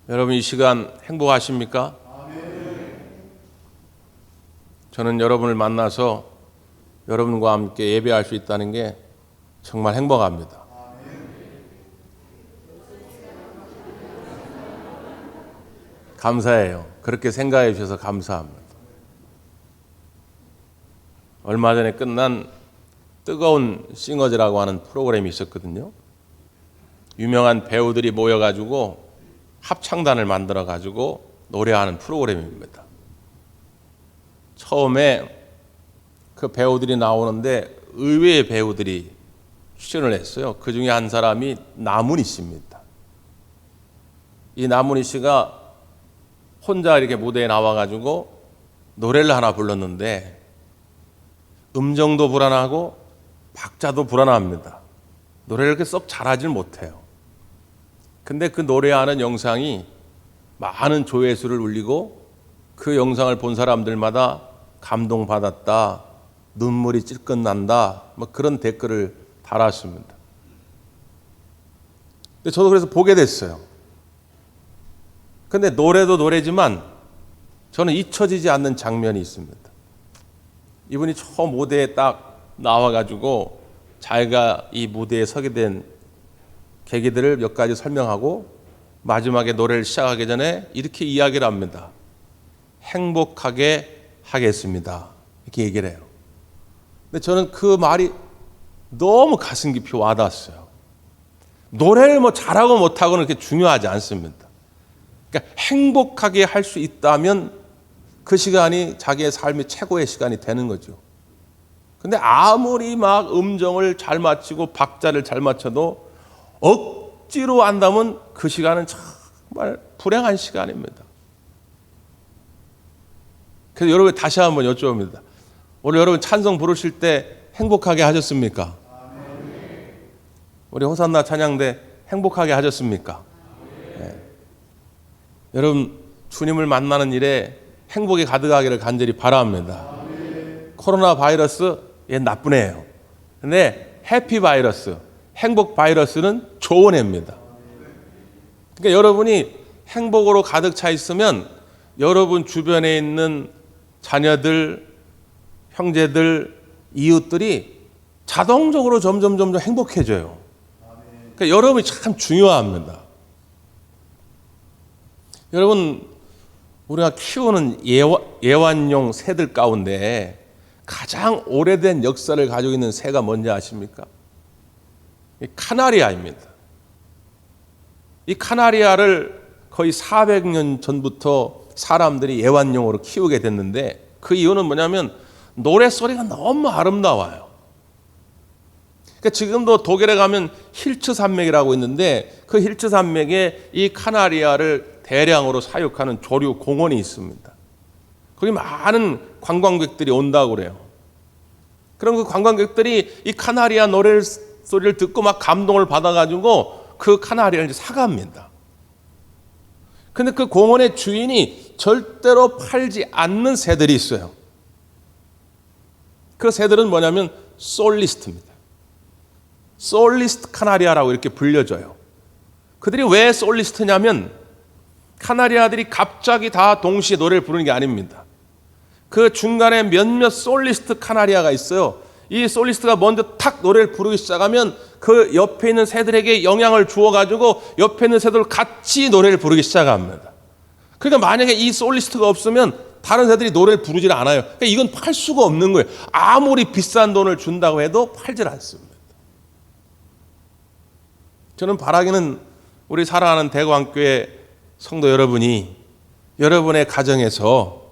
여러분 이 시간 행복하십니까? 저는 여러분을 만나서 여러분과 함께 예배할 수 있다는 게 정말 행복합니다. 감사해요. 그렇게 생각해 주셔서 감사합니다. 얼마 전에 끝난 뜨거운 싱어즈라고 하는 프로그램이 있었거든요. 유명한 배우들이 모여가지고 합창단을 만들어가지고 노래하는 프로그램입니다. 처음에 그 배우들이 나오는데 의외의 배우들이 출연을 했어요. 그 중에 한 사람이 나문희 씨입니다. 이 나문희 씨가 혼자 이렇게 무대에 나와가지고 노래를 하나 불렀는데 음정도 불안하고 박자도 불안합니다. 노래를 그렇게 썩 잘하지는 못해요. 근데 그 노래하는 영상이 많은 조회수를 울리고 그 영상을 본 사람들마다 감동받았다, 눈물이 찔끔 난다, 뭐 그런 댓글을 달았습니다. 근데 저도 그래서 보게 됐어요. 근데 노래도 노래지만 저는 잊혀지지 않는 장면이 있습니다. 이분이 처음 무대에 딱 나와가지고 자기가 이 무대에 서게 된 계기들을 몇 가지 설명하고 마지막에 노래를 시작하기 전에 이렇게 이야기를 합니다. 행복하게 하겠습니다. 이렇게 얘기를 해요. 근데 저는 그 말이 너무 가슴 깊이 와닿았어요. 노래를 뭐 잘하고 못하고는 그렇게 중요하지 않습니다. 그러니까 행복하게 할 수 있다면 그 시간이 자기의 삶의 최고의 시간이 되는 거죠. 근데 아무리 막 음정을 잘 맞추고 박자를 잘 맞춰도 억지로 한다면 그 시간은 정말 불행한 시간입니다. 그래서 여러분 다시 한번 여쭤봅니다. 오늘 여러분 찬송 부르실 때 행복하게 하셨습니까? 우리 호산나 찬양대 행복하게 하셨습니까? 네. 여러분 주님을 만나는 일에 행복이 가득하기를 간절히 바랍니다. 코로나 바이러스 얘 나쁜 애예요. 근데 해피 바이러스, 행복 바이러스는 좋은 애입니다. 그러니까 여러분이 행복으로 가득 차 있으면 여러분 주변에 있는 자녀들, 형제들, 이웃들이 자동적으로 점점 행복해져요. 그러니까 여러분이 참 중요합니다. 여러분 우리가 키우는 애완용 새들 가운데 가장 오래된 역사를 가지고 있는 새가 뭔지 아십니까? 카나리아입니다. 이 카나리아를 거의 400년 전부터 사람들이 애완용으로 키우게 됐는데 그 이유는 뭐냐면 노랫소리가 너무 아름다워요. 그러니까 지금도 독일에 가면 힐츠 산맥이라고 있는데 그 힐츠 산맥에 이 카나리아를 대량으로 사육하는 조류 공원이 있습니다. 거기 많은 관광객들이 온다고 그래요. 그럼 그 관광객들이 이 카나리아 노랫소리를 듣고 막 감동을 받아가지고 그 카나리아를 사갑니다. 근데 그 공원의 주인이 절대로 팔지 않는 새들이 있어요. 그 새들은 뭐냐면 솔리스트입니다. 솔리스트 카나리아라고 이렇게 불려져요. 그들이 왜 솔리스트냐면 카나리아들이 갑자기 다 동시에 노래를 부르는 게 아닙니다. 그 중간에 몇몇 솔리스트 카나리아가 있어요. 이 솔리스트가 먼저 탁 노래를 부르기 시작하면 그 옆에 있는 새들에게 영향을 주어가지고 옆에 있는 새들 같이 노래를 부르기 시작합니다. 그러니까 만약에 이 솔리스트가 없으면 다른 새들이 노래를 부르질 않아요. 그러니까 이건 팔 수가 없는 거예요. 아무리 비싼 돈을 준다고 해도 팔질 않습니다. 저는 바라기는 우리 사랑하는 대구왕교회 성도 여러분이 여러분의 가정에서,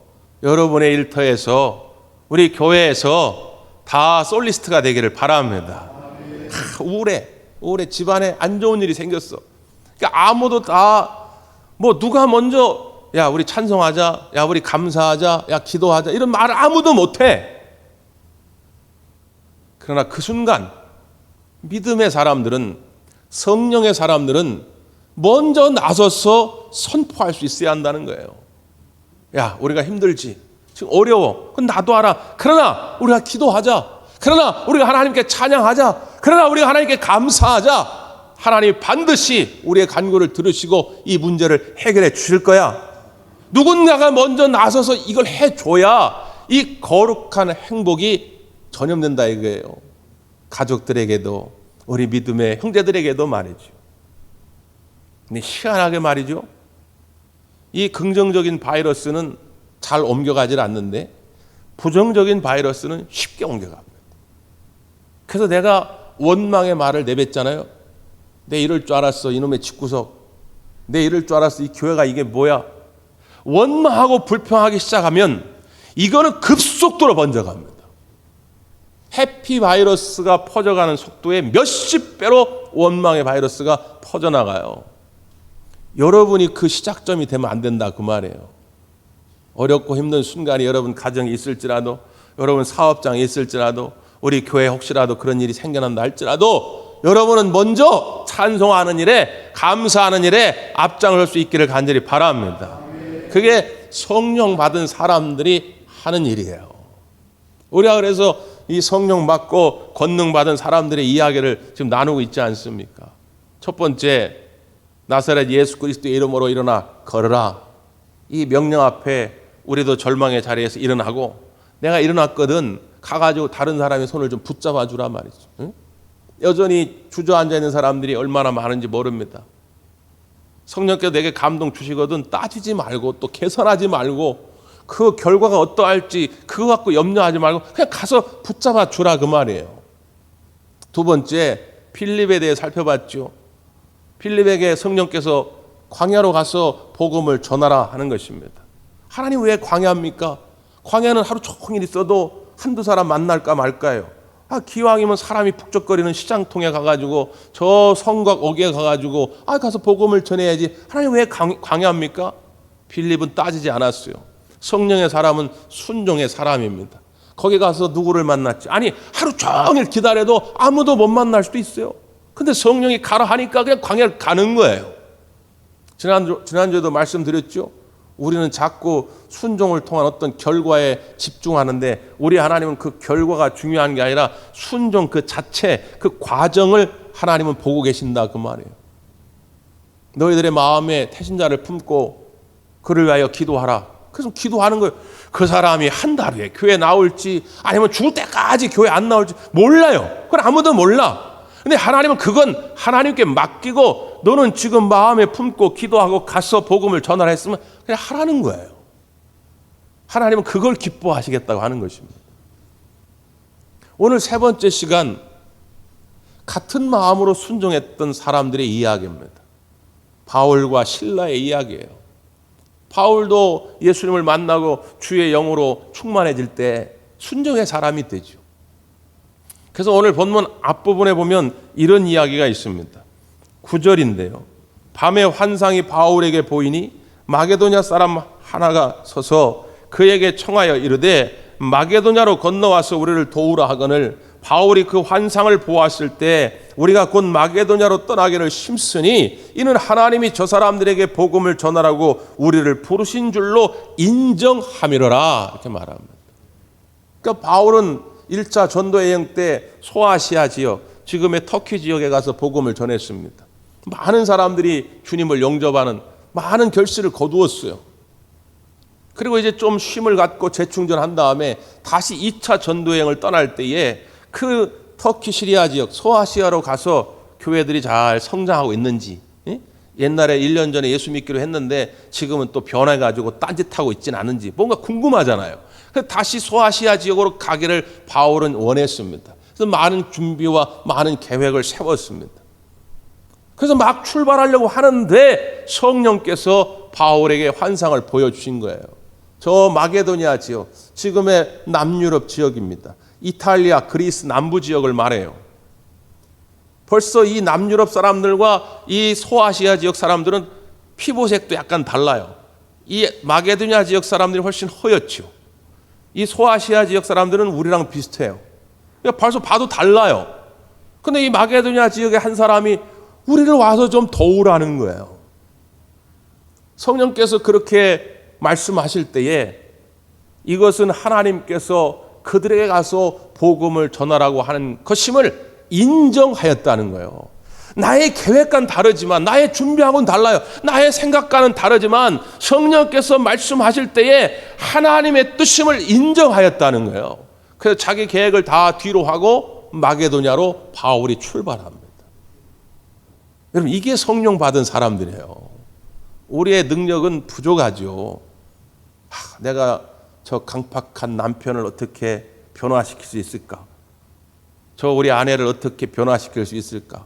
여러분의 일터에서, 우리 교회에서 다 솔리스트가 되기를 바랍니다. 우울해. 집안에 안 좋은 일이 생겼어. 그러니까 아무도 다 뭐 누가 먼저 야 우리 찬송하자, 야 우리 감사하자, 야 기도하자 이런 말을 아무도 못해. 그러나 그 순간 믿음의 사람들은, 성령의 사람들은 먼저 나서서 선포할 수 있어야 한다는 거예요. 야 우리가 힘들지, 지금 어려워, 그건 나도 알아. 그러나 우리가 기도하자. 그러나 우리가 하나님께 찬양하자. 그러나 우리가 하나님께 감사하자. 하나님이 반드시 우리의 간구를 들으시고 이 문제를 해결해 주실 거야. 누군가가 먼저 나서서 이걸 해줘야 이 거룩한 행복이 전염된다 이거예요. 가족들에게도 우리 믿음의 형제들에게도 말이죠. 근데 희한하게 말이죠. 이 긍정적인 바이러스는 잘 옮겨가질 않는데 부정적인 바이러스는 쉽게 옮겨갑니다. 그래서 내가 원망의 말을 내뱉잖아요. 내 이럴 줄 알았어 이놈의 집구석. 내 이럴 줄 알았어 이 교회가 이게 뭐야. 원망하고 불평하기 시작하면 이거는 급속도로 번져갑니다. 해피 바이러스가 퍼져가는 속도의 몇십 배로 원망의 바이러스가 퍼져나가요. 여러분이 그 시작점이 되면 안 된다 그 말이에요. 어렵고 힘든 순간이 여러분 가정에 있을지라도, 여러분 사업장에 있을지라도, 우리 교회 혹시라도 그런 일이 생겨난다 할지라도 여러분은 먼저 찬송하는 일에, 감사하는 일에 앞장을 설 수 있기를 간절히 바랍니다. 그게 성령 받은 사람들이 하는 일이에요. 우리가 그래서 이 성령 받고 권능 받은 사람들의 이야기를 지금 나누고 있지 않습니까? 첫 번째, 나사렛 예수 그리스도의 이름으로 일어나 걸어라. 이 명령 앞에 우리도 절망의 자리에서 일어나고, 내가 일어났거든 가가지고 다른 사람의 손을 좀 붙잡아 주라 말이죠. 응? 여전히 주저앉아 있는 사람들이 얼마나 많은지 모릅니다. 성령께서 내게 감동 주시거든 따지지 말고 또 계산하지 말고 그 결과가 어떠할지 그거 갖고 염려하지 말고 그냥 가서 붙잡아 주라 그 말이에요. 두 번째, 필립에 대해 살펴봤죠. 필립에게 성령께서 광야로 가서 복음을 전하라 하는 것입니다. 하나님 왜 광야입니까? 광야는 하루 종일 있어도 한두 사람 만날까 말까요? 기왕이면 사람이 북적거리는 시장통에 가가지고 저 성곽 어귀에 가가지고 가서 복음을 전해야지. 하나님 왜 광야입니까? 필립은 따지지 않았어요. 성령의 사람은 순종의 사람입니다. 거기 가서 누구를 만났지? 아니 하루 종일 기다려도 아무도 못 만날 수도 있어요. 근데 성령이 가라 하니까 그냥 광야를 가는 거예요. 지난주에도 말씀드렸죠. 우리는 자꾸 순종을 통한 어떤 결과에 집중하는데 우리 하나님은 그 결과가 중요한 게 아니라 순종 그 자체, 그 과정을 하나님은 보고 계신다 그 말이에요. 너희들의 마음에 태신자를 품고 그를 위하여 기도하라. 그래서 기도하는 거예요. 그 사람이 한 달 후에 교회 나올지 아니면 죽을 때까지 교회 안 나올지 몰라요. 그건 아무도 몰라. 근데 하나님은 그건 하나님께 맡기고 너는 지금 마음에 품고 기도하고 가서 복음을 전하라 했으면 그냥 하라는 거예요. 하나님은 그걸 기뻐하시겠다고 하는 것입니다. 오늘 세 번째 시간, 같은 마음으로 순종했던 사람들의 이야기입니다. 바울과 실라의 이야기예요. 바울도 예수님을 만나고 주의 영으로 충만해질 때 순종의 사람이 되죠. 그래서 오늘 본문 앞부분에 보면 이런 이야기가 있습니다. 9절인데요. 밤에 환상이 바울에게 보이니 마게도냐 사람 하나가 서서 그에게 청하여 이르되 마게도냐로 건너와서 우리를 도우라 하거늘 바울이 그 환상을 보았을 때 우리가 곧 마게도냐로 떠나기를 심쓰니 이는 하나님이 저 사람들에게 복음을 전하라고 우리를 부르신 줄로 인정함이로라 이렇게 말합니다. 그러니까 바울은 1차 전도 여행 때 소아시아 지역, 지금의 터키 지역에 가서 복음을 전했습니다. 많은 사람들이 주님을 영접하는 많은 결실을 거두었어요. 그리고 이제 좀 쉼을 갖고 재충전한 다음에 다시 2차 전도 여행을 떠날 때에 그 터키 시리아 지역, 소아시아로 가서 교회들이 잘 성장하고 있는지, 옛날에 1년 전에 예수 믿기로 했는데 지금은 또 변해가지고 딴짓하고 있지는 않은지 뭔가 궁금하잖아요. 그래서 다시 소아시아 지역으로 가기를 바울은 원했습니다. 그래서 많은 준비와 많은 계획을 세웠습니다. 그래서 막 출발하려고 하는데 성령께서 바울에게 환상을 보여주신 거예요. 저 마게도니아 지역, 지금의 남유럽 지역입니다. 이탈리아, 그리스 남부 지역을 말해요. 벌써 이 남유럽 사람들과 이 소아시아 지역 사람들은 피부색도 약간 달라요. 이 마게도니아 지역 사람들이 훨씬 허옇죠. 이 소아시아 지역 사람들은 우리랑 비슷해요. 벌써 봐도 달라요. 근데 이 마게도니아 지역의 한 사람이 우리를 와서 좀 도우라는 거예요. 성령께서 그렇게 말씀하실 때에 이것은 하나님께서 그들에게 가서 복음을 전하라고 하는 것임을 인정하였다는 거예요. 나의 계획과는 다르지만, 나의 준비하고는 달라요. 나의 생각과는 다르지만 성령께서 말씀하실 때에 하나님의 뜻임을 인정하였다는 거예요. 그래서 자기 계획을 다 뒤로 하고 마게도냐로 바울이 출발합니다. 여러분, 이게 성령 받은 사람들이에요. 우리의 능력은 부족하죠. 내가 저 강팍한 남편을 어떻게 변화시킬 수 있을까? 저 우리 아내를 어떻게 변화시킬 수 있을까?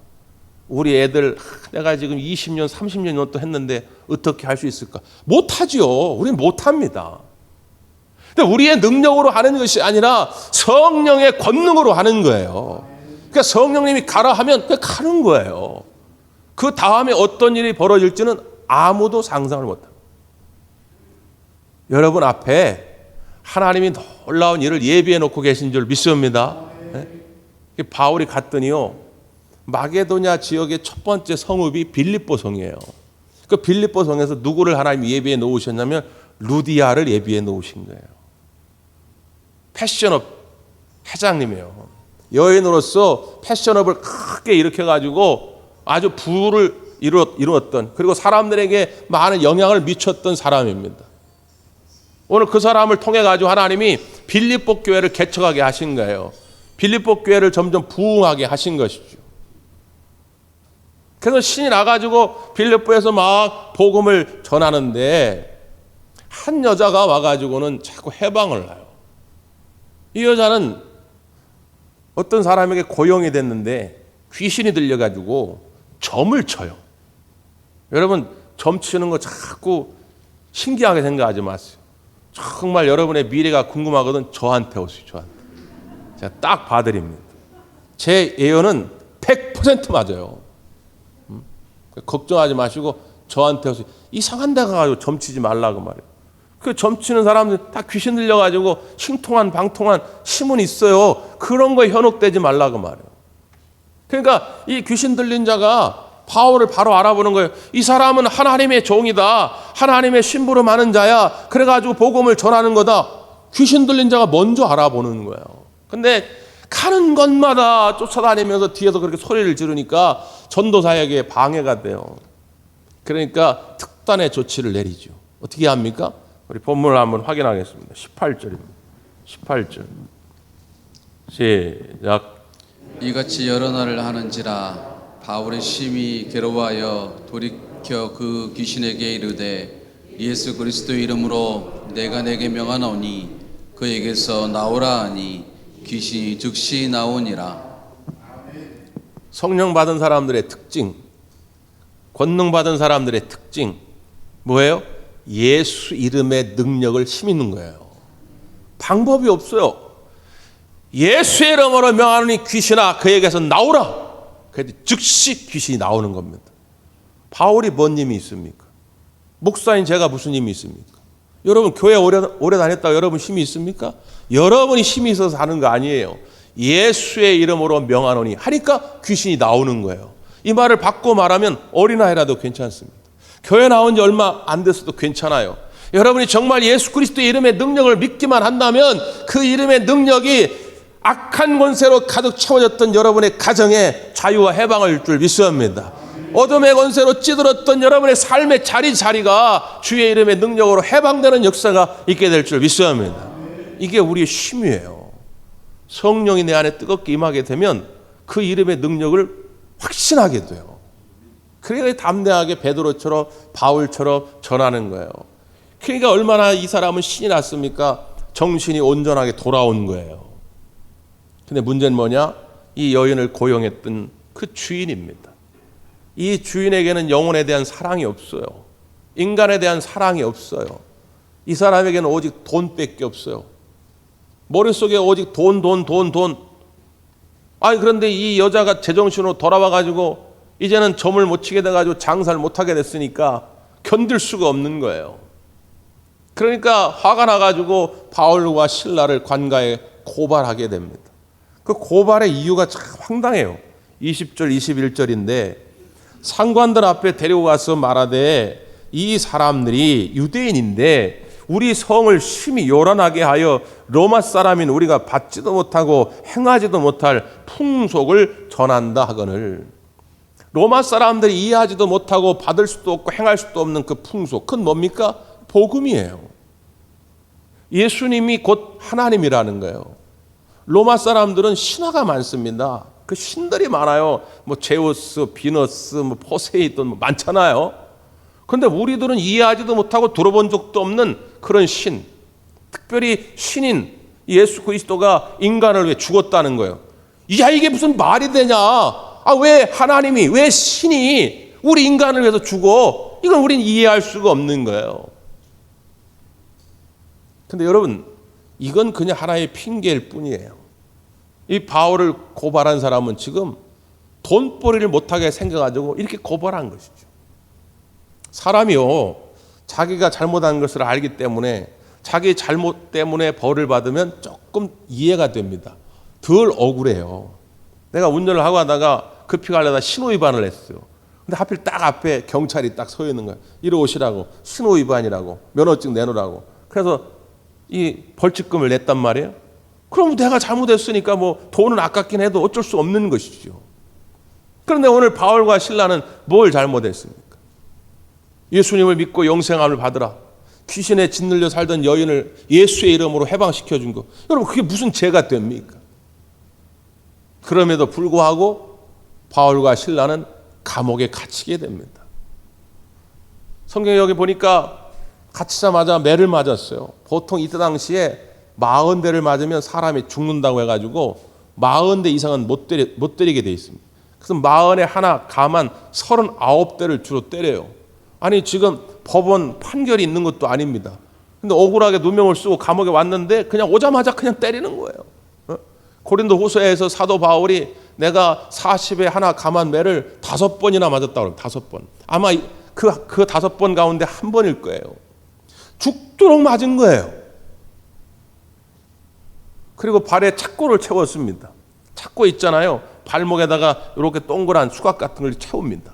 우리 애들 내가 지금 20년, 30년 또 했는데 어떻게 할 수 있을까? 못하지요. 우리는 못합니다. 근데 우리의 능력으로 하는 것이 아니라 성령의 권능으로 하는 거예요. 그러니까 성령님이 가라 하면 그냥 가는 거예요. 그 다음에 어떤 일이 벌어질지는 아무도 상상을 못합니다. 여러분 앞에 하나님이 놀라운 일을 예비해 놓고 계신 줄 믿습니다. 네? 바울이 갔더니요, 마게도냐 지역의 첫 번째 성읍이 빌립보 성이에요. 그 빌립보 성에서 누구를 하나님이 예비해 놓으셨냐면 루디아를 예비해 놓으신 거예요. 패션업 회장님이에요. 여인으로서 패션업을 크게 일으켜가지고 아주 부를 이루었던, 그리고 사람들에게 많은 영향을 미쳤던 사람입니다. 오늘 그 사람을 통해 가지고 하나님이 빌립보 교회를 개척하게 하신 거예요. 빌립보 교회를 점점 부흥하게 하신 것이죠. 그래서 신이 나가지고 빌립보에서 막 복음을 전하는데 한 여자가 와가지고는 자꾸 해방을 나요. 이 여자는 어떤 사람에게 고용이 됐는데 귀신이 들려가지고 점을 쳐요. 여러분, 점 치는 거 자꾸 신기하게 생각하지 마세요. 정말 여러분의 미래가 궁금하거든 저한테 오세요. 저한테. 제가 딱 봐드립니다. 제 예언은 100% 맞아요. 걱정하지 마시고 저한테 오세요. 이상한 데 가가지고 점치지 말라고 말이에요. 그 점치는 사람들 다 귀신 들려가지고 신통한 방통한 신문 있어요. 그런 거에 현혹되지 말라고 말이에요. 그러니까 이 귀신 들린 자가 바울을 바로 알아보는 거예요. 이 사람은 하나님의 종이다. 하나님의 심부름 하는 자야. 그래가지고 복음을 전하는 거다. 귀신 들린 자가 먼저 알아보는 거예요. 근데 가는 곳마다 쫓아다니면서 뒤에서 그렇게 소리를 지르니까 전도사에게 방해가 돼요. 그러니까 특단의 조치를 내리죠. 어떻게 합니까? 우리 본문을 한번 확인하겠습니다. 18절입니다. 18절. 시작. 이같이 여러 날을 하는지라 바울이 심히 괴로워하여 돌이켜 그 귀신에게 이르되 예수 그리스도의 이름으로 내가 내게 명하노니 그에게서 나오라 하니 귀신이 즉시 나오니라. 성령 받은 사람들의 특징, 권능 받은 사람들의 특징 뭐예요? 예수 이름의 능력을 힘입는 거예요. 방법이 없어요. 예수의 이름으로 명하노니 귀신아 그에게서 나오라. 그래도 즉시 귀신이 나오는 겁니다. 바울이 뭔 힘이 있습니까? 목사인 제가 무슨 힘이 있습니까? 여러분 교회 오래 다녔다고 여러분 힘이 있습니까? 여러분이 힘이 있어서 하는 거 아니에요. 예수의 이름으로 명하노니 하니까 귀신이 나오는 거예요. 이 말을 바꿔 말하면 어린아이라도 괜찮습니다. 교회 나온 지 얼마 안 됐어도 괜찮아요. 여러분이 정말 예수 그리스도의 이름의 능력을 믿기만 한다면 그 이름의 능력이 악한 권세로 가득 채워졌던 여러분의 가정에 자유와 해방을 줄 줄 믿습니다. 어둠의 권세로 찌들었던 여러분의 삶의 자리가 주의 이름의 능력으로 해방되는 역사가 있게 될 줄 믿습니다. 이게 우리의 힘이에요. 성령이 내 안에 뜨겁게 임하게 되면 그 이름의 능력을 확신하게 돼요. 그러니까 담대하게 베드로처럼 바울처럼 전하는 거예요. 그러니까 얼마나 이 사람은 신이 났습니까? 정신이 온전하게 돌아온 거예요. 근데 문제는 뭐냐? 이 여인을 고용했던 그 주인입니다. 이 주인에게는 영혼에 대한 사랑이 없어요. 인간에 대한 사랑이 없어요. 이 사람에게는 오직 돈밖에 없어요. 머릿속에 오직 돈. 아니 그런데 이 여자가 제정신으로 돌아와가지고 이제는 점을 못 치게 돼가지고 장사를 못하게 됐으니까 견딜 수가 없는 거예요. 그러니까 화가 나가지고 바울과 실라를 관가에 고발하게 됩니다. 그 고발의 이유가 참 황당해요. 20절 21절인데 상관들 앞에 데리고 가서 말하되 이 사람들이 유대인인데 우리 성을 심히 요란하게 하여 로마 사람인 우리가 받지도 못하고 행하지도 못할 풍속을 전한다 하거늘. 로마 사람들이 이해하지도 못하고 받을 수도 없고 행할 수도 없는 그 풍속, 그건 뭡니까? 복음이에요. 예수님이 곧 하나님이라는 거예요. 로마 사람들은 신화가 많습니다. 그 신들이 많아요. 뭐 제우스, 비너스, 뭐 포세이돈 뭐 많잖아요. 그런데 우리들은 이해하지도 못하고 들어본 적도 없는 그런 신, 특별히 신인 예수 그리스도가 인간을 위해 죽었다는 거예요. 야, 이게 무슨 말이 되냐? 왜 하나님이, 왜 신이 우리 인간을 위해서 죽어? 이건 우린 이해할 수가 없는 거예요. 근데 여러분, 이건 그냥 하나의 핑계일 뿐이에요. 이 바울을 고발한 사람은 지금 돈벌이를 못하게 생겨가지고 이렇게 고발한 것이죠. 사람이요, 자기가 잘못한 것을 알기 때문에 자기 잘못 때문에 벌을 받으면 조금 이해가 됩니다. 덜 억울해요. 내가 운전을 하고 하다가 급히 가려다 신호위반을 했어요. 근데 하필 딱 앞에 경찰이 딱 서 있는 거예요. 이리 오시라고, 신호위반이라고, 면허증 내놓으라고. 그래서 이 벌칙금을 냈단 말이에요. 그럼 내가 잘못했으니까 뭐 돈은 아깝긴 해도 어쩔 수 없는 것이죠. 그런데 오늘 바울과 실라는 뭘 잘못했습니까? 예수님을 믿고 영생함을 받으라. 귀신에 짓눌려 살던 여인을 예수의 이름으로 해방시켜준 거. 여러분, 그게 무슨 죄가 됩니까? 그럼에도 불구하고 바울과 실라는 감옥에 갇히게 됩니다. 성경에 여기 보니까 갇히자마자 매를 맞았어요. 보통 이때 당시에 40대를 맞으면 사람이 죽는다고 해가지고 40대 이상은 못 때리게 돼 있습니다. 그래서 40에 하나 감한 39대를 주로 때려요. 아니, 지금 법원 판결이 있는 것도 아닙니다. 근데 억울하게 누명을 쓰고 감옥에 왔는데 그냥 오자마자 그냥 때리는 거예요. 고린도 후서에서 사도 바울이 내가 40에 하나 감한 매를 5번이나 맞았다고 그래요. 5번. 아마 그 5번 가운데 한 번일 거예요. 죽도록 맞은 거예요. 그리고 발에 착고를 채웠습니다. 착고 있잖아요. 발목에다가 이렇게 동그란 수갑 같은 걸 채웁니다.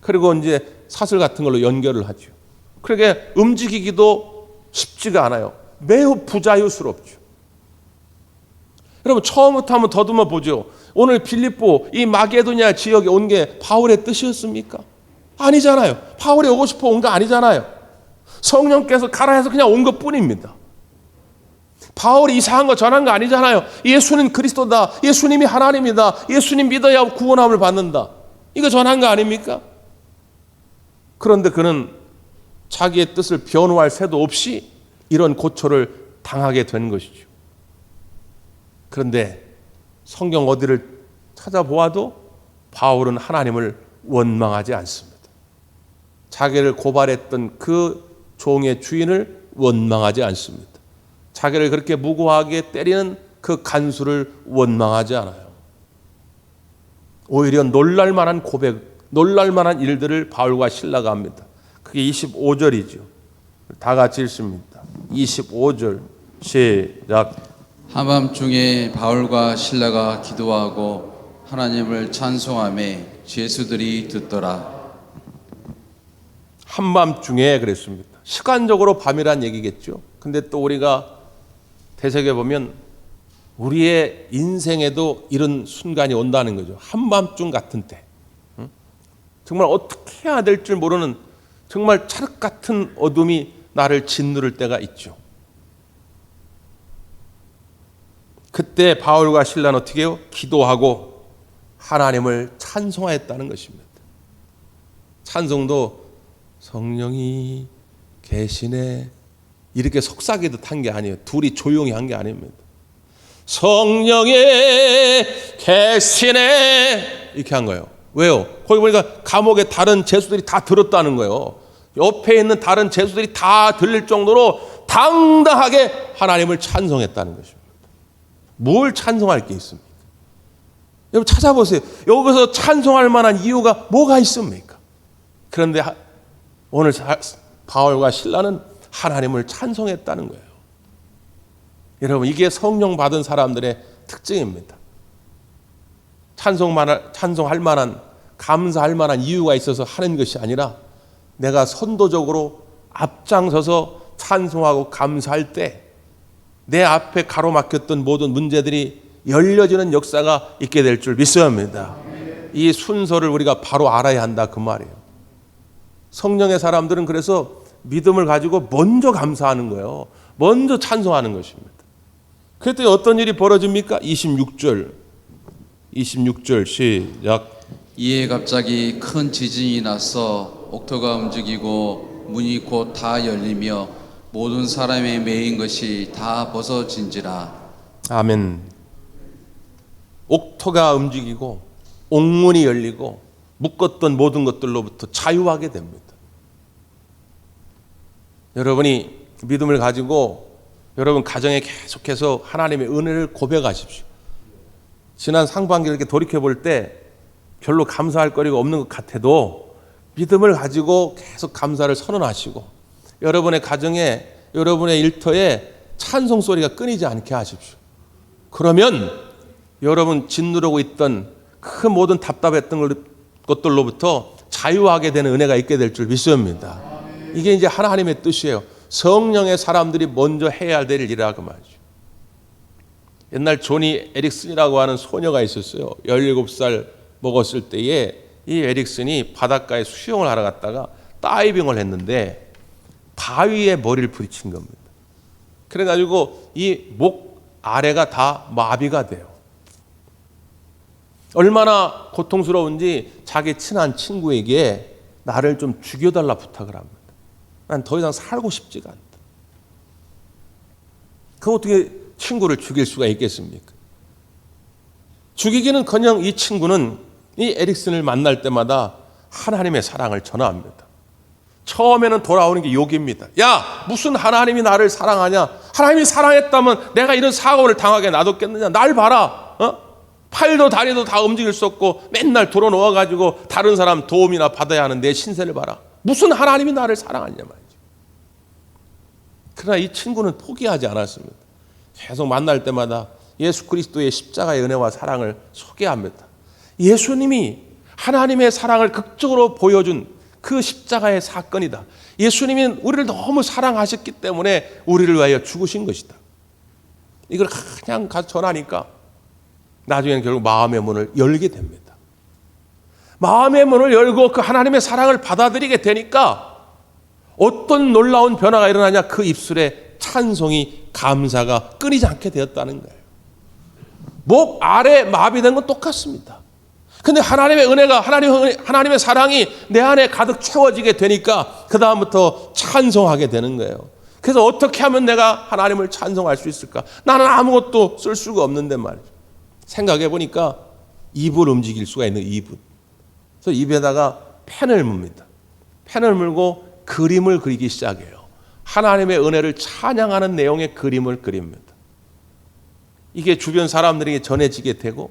그리고 이제 사슬 같은 걸로 연결을 하죠. 그러게 움직이기도 쉽지가 않아요. 매우 부자유스럽죠. 여러분, 처음부터 한번 더듬어 보죠. 오늘 빌립보 이 마게도냐 지역에 온 게 바울의 뜻이었습니까? 아니잖아요. 바울이 오고 싶어 온 거 아니잖아요. 성령께서 가라 해서 그냥 온 것뿐입니다. 바울이 이상한 거 전한 거 아니잖아요. 예수는 그리스도다. 예수님이 하나님이다. 예수님 믿어야 구원함을 받는다. 이거 전한 거 아닙니까? 그런데 그는 자기의 뜻을 변호할 새도 없이 이런 고초를 당하게 된 것이죠. 그런데 성경 어디를 찾아보아도 바울은 하나님을 원망하지 않습니다. 자기를 고발했던 그 종의 주인을 원망하지 않습니다. 자기를 그렇게 무고하게 때리는 그 간수를 원망하지 않아요. 오히려 놀랄만한 고백, 놀랄만한 일들을 바울과 실라가 합니다. 그게 25절이죠. 다 같이 읽습니다. 25절 시작. 한밤중에 바울과 실라가 기도하고 하나님을 찬송하며 죄수들이 듣더라. 한밤중에 그랬습니다. 시간적으로 밤이란 얘기겠죠. 근데 또 우리가 되새겨보면 우리의 인생에도 이런 순간이 온다는 거죠. 한밤중 같은 때. 정말 어떻게 해야 될 줄 모르는 정말 찰흙 같은 어둠이 나를 짓누를 때가 있죠. 그때 바울과 실라는 어떻게 해요? 기도하고 하나님을 찬송하였다는 것입니다. 찬송도 성령이 계시네 이렇게 속삭이듯 한 게 아니에요. 둘이 조용히 한 게 아닙니다. 성령이 계시네 이렇게 한 거예요. 왜요? 거기 보니까 감옥에 다른 죄수들이 다 들었다는 거예요. 옆에 있는 다른 죄수들이 다 들릴 정도로 당당하게 하나님을 찬송했다는 것입니다. 뭘 찬송할 게 있습니까? 여러분 찾아보세요. 여기서 찬송할 만한 이유가 뭐가 있습니까? 그런데 오늘 바울과 실라는 하나님을 찬송했다는 거예요. 여러분 이게 성령 받은 사람들의 특징입니다. 찬송할 만한, 감사할 만한 이유가 있어서 하는 것이 아니라 내가 선도적으로 앞장서서 찬송하고 감사할 때 내 앞에 가로막혔던 모든 문제들이 열려지는 역사가 있게 될 줄 믿습니다. 이 순서를 우리가 바로 알아야 한다 그 말이에요. 성령의 사람들은 그래서 믿음을 가지고 먼저 감사하는 거예요. 먼저 찬송하는 것입니다. 그랬더니 어떤 일이 벌어집니까? 26절 시작. 이에 갑자기 큰 지진이 나서 옥토가 움직이고 문이 곧 다 열리며 모든 사람의 매인 것이 다 벗어진지라. 아멘. 옥토가 움직이고 옥문이 열리고 묶었던 모든 것들로부터 자유하게 됩니다. 여러분이 믿음을 가지고 여러분 가정에 계속해서 하나님의 은혜를 고백하십시오. 지난 상반기를 이렇게 돌이켜 볼 때 별로 감사할 거리가 없는 것 같아도 믿음을 가지고 계속 감사를 선언하시고 여러분의 가정에 여러분의 일터에 찬송 소리가 끊이지 않게 하십시오. 그러면 여러분 짓누르고 있던 그 모든 답답했던 것들로부터 자유하게 되는 은혜가 있게 될 줄 믿습니다. 이게 이제 하나님의 뜻이에요. 성령의 사람들이 먼저 해야 될 일이라고 말이죠. 옛날 조니 에릭슨이라고 하는 소녀가 있었어요. 17살 먹었을 때에 이 에릭슨이 바닷가에 수영을 하러 갔다가 다이빙을 했는데 바위에 머리를 부딪힌 겁니다. 그래가지고 이 목 아래가 다 마비가 돼요. 얼마나 고통스러운지 자기 친한 친구에게 나를 좀 죽여달라 부탁을 합니다. 난 더 이상 살고 싶지가 않다. 그 어떻게 친구를 죽일 수가 있겠습니까? 죽이기는커녕 이 친구는 이 에릭슨을 만날 때마다 하나님의 사랑을 전합니다. 처음에는 돌아오는 게 욕입니다. 야, 무슨 하나님이 나를 사랑하냐? 하나님이 사랑했다면 내가 이런 사고를 당하게 놔뒀겠느냐? 날 봐라. 팔도 다리도 다 움직일 수 없고 맨날 들어 누워가지고 다른 사람 도움이나 받아야 하는 내 신세를 봐라. 무슨 하나님이 나를 사랑하냐 말이죠. 그러나 이 친구는 포기하지 않았습니다. 계속 만날 때마다 예수 그리스도의 십자가의 은혜와 사랑을 소개합니다. 예수님이 하나님의 사랑을 극적으로 보여준 그 십자가의 사건이다. 예수님이 우리를 너무 사랑하셨기 때문에 우리를 위하여 죽으신 것이다. 이걸 그냥 가서 전하니까 나중에는 결국 마음의 문을 열게 됩니다. 마음의 문을 열고 그 하나님의 사랑을 받아들이게 되니까 어떤 놀라운 변화가 일어나냐? 그 입술에 찬송이, 감사가 끊이지 않게 되었다는 거예요. 목 아래 마비된 건 똑같습니다. 근데 하나님의 은혜가, 하나님의 사랑이 내 안에 가득 채워지게 되니까 그 다음부터 찬송하게 되는 거예요. 그래서 어떻게 하면 내가 하나님을 찬송할 수 있을까? 나는 아무것도 쓸 수가 없는데 말이죠. 생각해 보니까 입을 움직일 수가 있는 입은. 그래서 입에다가 펜을 뭅니다. 펜을 물고 그림을 그리기 시작해요. 하나님의 은혜를 찬양하는 내용의 그림을 그립니다. 이게 주변 사람들에게 전해지게 되고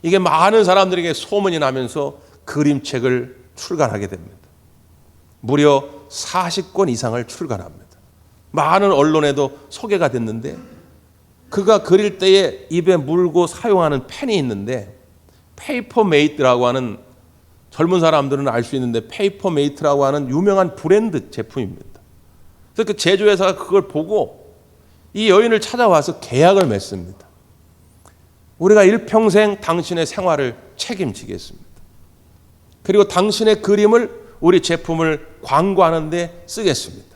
이게 많은 사람들에게 소문이 나면서 그림책을 출간하게 됩니다. 무려 40권 이상을 출간합니다. 많은 언론에도 소개가 됐는데 그가 그릴 때에 입에 물고 사용하는 펜이 있는데 페이퍼메이트라고 하는 젊은 사람들은 알 수 있는데 페이퍼메이트라고 하는 유명한 브랜드 제품입니다. 그래서 그 제조회사가 그걸 보고 이 여인을 찾아와서 계약을 맺습니다. 우리가 일평생 당신의 생활을 책임지겠습니다. 그리고 당신의 그림을 우리 제품을 광고하는 데 쓰겠습니다.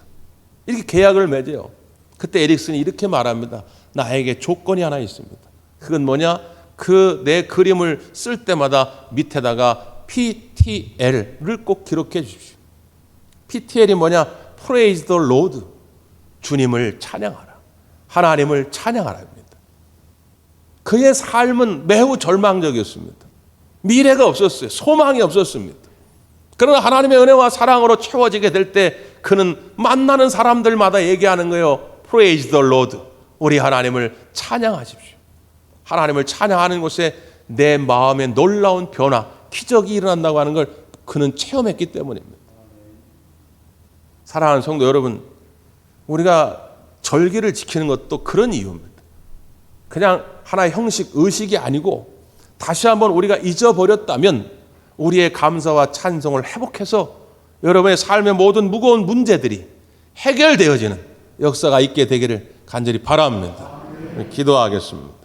이렇게 계약을 맺어요. 그때 에릭슨이 이렇게 말합니다. 나에게 조건이 하나 있습니다. 그건 뭐냐? 그 내 그림을 쓸 때마다 밑에다가 PTL을 꼭 기록해 주십시오. PTL이 뭐냐? Praise the Lord. 주님을 찬양하라. 하나님을 찬양하라입니다. 그의 삶은 매우 절망적이었습니다. 미래가 없었어요. 소망이 없었습니다. 그러나 하나님의 은혜와 사랑으로 채워지게 될 때 그는 만나는 사람들마다 얘기하는 거예요. Praise the Lord. 우리 하나님을 찬양하십시오. 하나님을 찬양하는 곳에 내 마음에 놀라운 변화, 기적이 일어난다고 하는 걸 그는 체험했기 때문입니다. 사랑하는 성도 여러분, 우리가 절기를 지키는 것도 그런 이유입니다. 그냥 하나의 형식, 의식이 아니고 다시 한번 우리가 잊어버렸다면 우리의 감사와 찬송을 회복해서 여러분의 삶의 모든 무거운 문제들이 해결되어지는 역사가 있게 되기를 간절히 바랍니다. 기도하겠습니다.